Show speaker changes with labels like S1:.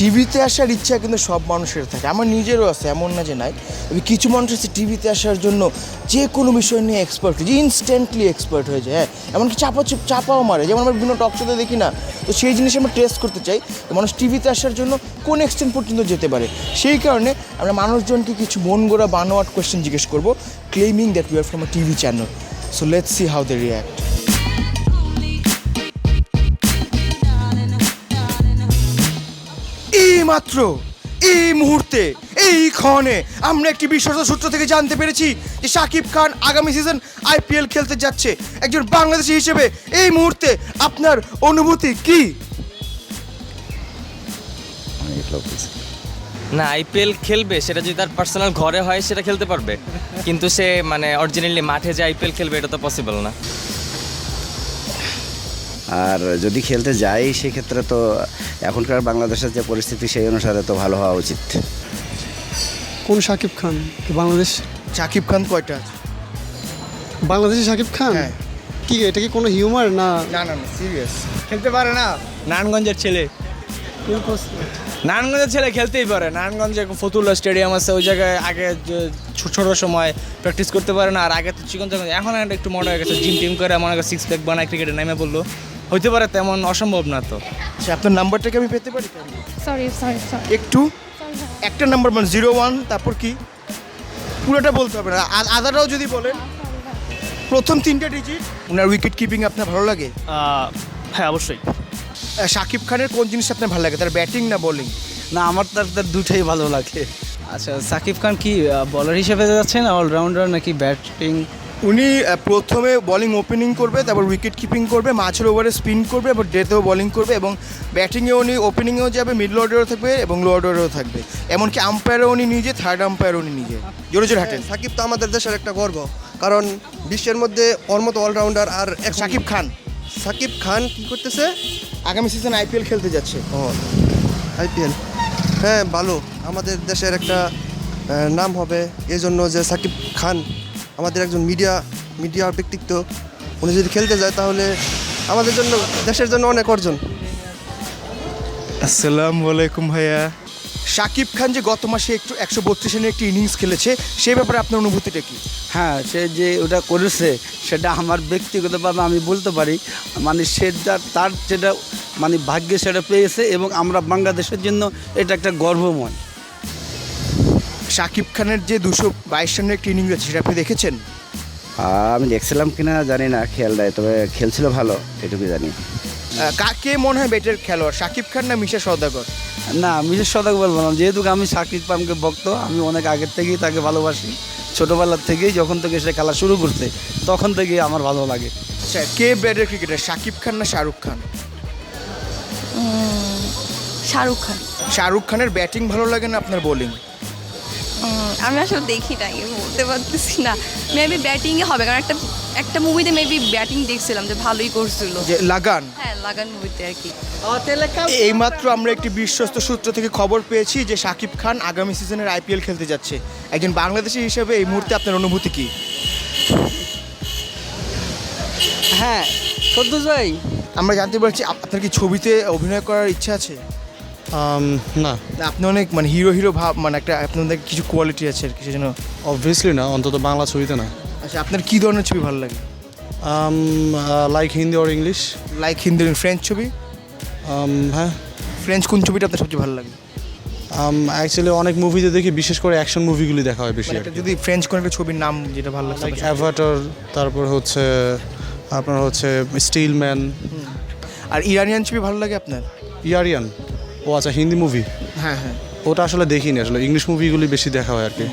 S1: টিভিতে আসার ইচ্ছা কিন্তু সব মানুষের থাকে, আমার নিজেরও আছে, এমন না যে নাই। তবে কিছু মানুষ আছে টিভিতে আসার জন্য যে কোনো বিষয় নিয়ে এক্সপার্ট, যে ইনস্ট্যান্টলি এক্সপার্ট হয়ে যায়। হ্যাঁ, এমনকি চাপাও মারে, যেমন আমরা বিভিন্ন টক শোতে দেখি না, তো সেই জিনিস আমরা টেস্ট করতে চাই মানুষ টিভিতে আসার জন্য কোন এক্সটেন্ট পর্যন্ত যেতে পারে। সেই কারণে আমরা মানুষজনকে কিছু মন গড়া বানোয়াট কোয়েশ্চেন জিজ্ঞেস করবো, claiming that we are from a TV channel. So let's see how they react. মাত্র এই মুহূর্তে এই ক্ষণে আমরা একটি বিশ্বস্ত সূত্র থেকে জানতে পেরেছি যে শাকিব খান আগামী সিজন আইপিএল খেলতে যাচ্ছে। একজন বাংলাদেশি হিসেবে এই মুহূর্তে আপনার অনুভূতি কি?
S2: না, আইপিএল খেলবে সেটা যদি তার পার্সোনাল ঘরে হয় সেটা খেলতে পারবে, কিন্তু সে মানে অরিজিনালি মাঠে যে আইপিএল খেলবে এটা তো পসিবল না।
S3: আর যদি খেলতে যাই সেক্ষেত্রে তো এখনকার বাংলাদেশের যে পরিস্থিতি সেই অনুসারে তো ভালো হওয়া উচিত।
S4: কোন শাকিব খান? বাংলাদেশ
S1: শাকিব খান কয়টা আছে?
S4: বাংলাদেশি শাকিব খান?
S1: হ্যাঁ।
S4: কি এটা কি কোনো হিউমার না?
S1: না না না, সিরিয়াস।
S5: খেলতে পারে না, নারায়ণগঞ্জের ছেলে। নারায়ণগঞ্জের ছেলে খেলতেই পারে। নারায়ণগঞ্জে ফতুল্লা স্টেডিয়াম আছে, ওই জায়গায় আগে ছোট সময় প্র্যাকটিস করতে পারে না। আর আগে তো চিকন চাকন, এখন একটু মোটা হয়ে গেছে, জিম টিম করে মনে হয় সিক্স প্যাক বানায়, ক্রিকেটে নেমে পড়লো, হইতে পারে, তেমন অসম্ভব না তো।
S1: আচ্ছা, আপনার নাম্বারটাকে আমি পেতে পারি?
S6: সরি
S1: একটু একটা নাম্বার মানে 01, তারপর কি পুরোটা বলতে হবে না, আদারটাও যদি বলেন। প্রথম 3টে ডিজিট। ওনার উইকেট কিপিং আপনার ভালো লাগে?
S5: হ্যাঁ, অবশ্যই।
S1: শাকিব খানের কোন জিনিস আপনার ভালো লাগে, তার ব্যাটিং না বোলিং?
S3: না, আমার তার দুটাই ভালো লাগে।
S5: আচ্ছা, সাকিব খান কি বলার হিসেবে যাচ্ছেন, অলরাউন্ডার নাকি ব্যাটিং?
S1: উনি প্রথমে বোলিং ওপেনিং করবে, তারপর উইকেট কিপিং করবে, মাঝের ওভারে স্পিন করবে, আবার ডেতেও বোলিং করবে, এবং ব্যাটিংয়ে উনি ওপেনিংয়েও যাবে, মিডল অর্ডারেও থাকবে এবং লো অর্ডারেও থাকবে। এমনকি আম্পায়ারও উনি নিজে, থার্ড আম্পায়ার উনি নিজে। জোরে জোরে হাঁটেন।
S7: সাকিব তো আমাদের দেশের একটা গর্ব, কারণ বিশ্বের মধ্যে ওর মতো অলরাউন্ডার আর এক
S1: শাকিব খান।
S7: সাকিব খান কি করতেছে?
S1: আগামী সিজন আইপিএল খেলতে যাচ্ছে।
S7: ও, আইপিএল, হ্যাঁ ভালো, আমাদের দেশের একটা নাম হবে এই জন্য যে সাকিব খান আমাদের একজন মিডিয়ার ব্যক্তিত্ব। উনি যদি খেলতে যায় তাহলে আমাদের জন্য, দেশের জন্য অনেক অর্জন।
S1: আসসালামু আলাইকুম ভাইয়া। শাকিব খান যে গত মাসে 132 রানের একটি ইনিংস খেলেছে, সেই ব্যাপারে আপনার অনুভূতিটা কি?
S8: হ্যাঁ, সে যে ওটা করেছে সেটা আমার ব্যক্তিগতভাবে আমি বলতে পারি, মানে সেটা তার যেটা মানে ভাগ্যে সেটা পেয়েছে, এবং আমরা বাংলাদেশের জন্য এটা একটা গর্বময়।
S1: শাকিব খানের যে 222 রানের একটি ইনিংস আছে, সেটা আপনি দেখেছেন?
S3: আমি দেখছিলাম কিনা জানি না, খেয়াল নাই, তবে খেলছিল ভালো, এটুকু জানি।
S1: কাকে মনে হয় বেটার খেলোয়াড়, শাকিব খান না মিশা সওদাগর?
S8: না, বিশেষ কথা বলবো না, যেহেতু আমি শাকিব খানকে ভক্ত, আমি অনেক আগের থেকেই তাকে ভালোবাসি। ছোটোবেলার থেকেই যখন থেকে সে খেলা শুরু করছে তখন থেকেই আমার ভালো লাগে।
S1: আচ্ছা, কে বেটার ক্রিকেটার, শাকিব খান না শাহরুখ খান?
S6: শাহরুখ খান।
S1: শাহরুখ খানের ব্যাটিং ভালো লাগে না আপনার বোলিং?
S6: আমি আসলে দেখি নাই, বলতে পারতেছি না। মেবি ব্যাটিংয়ে হবে, কারণ একটা মুভিতে মেবি ব্যাটিং দেখছিলাম যে ভালোই করছিল,
S1: যে লাগান।
S6: হ্যাঁ লাগান মুভিতে আর কি।
S1: এইমাত্র আমরা একটি বিশ্বস্ত সূত্র থেকে খবর পেয়েছি যে শাকিব খান আগামী সিজনের আইপিএল খেলতে যাচ্ছে। একজন বাংলাদেশি হিসেবে এই মুহূর্তে আপনার অনুভূতি কি?
S5: হ্যাঁ, সদ্দুস ভাই,
S1: আমরা জানতে পারছি আপনার কি ছবিতে অভিনয় করার ইচ্ছা আছে?
S4: না,
S1: আপনি অনেক মানে হিরো ভাব, মানে একটা আপনাদের কিছু কোয়ালিটি আছে আর কি, সেজন্য।
S4: অবভিয়াসলি না, অন্তত বাংলা ছবিতে না।
S1: আচ্ছা, আপনার কী ধরনের ছবি ভালো লাগে?
S4: Like Hindi or English.
S1: Like Hindi, French ছবি?
S4: হ্যাঁ,
S1: ফ্রেঞ্চ কোন ছবিটা আপনার সবচেয়ে ভালো লাগে?
S4: অ্যাকচুয়ালি অনেক মুভিতে দেখি, বিশেষ করে অ্যাকশন মুভিগুলি দেখা হয় বেশি।
S1: মানে একটা যদি ফ্রেঞ্চ কোনো একটা ছবির নাম যেটা ভালো লাগে?
S4: লাইক অ্যাভাটার, তারপর হচ্ছে আপনার হচ্ছে স্টিলম্যান।
S1: আর ইরানিয়ান ছবি ভালো লাগে আপনার?
S4: ইয়ারিয়ান, ও আচ্ছা, হিন্দি মুভি।
S1: হ্যাঁ হ্যাঁ।
S4: ওটা আসলে দেখিনি, আসলে ইংলিশ মুভিগুলি বেশি দেখা হয় আর কি।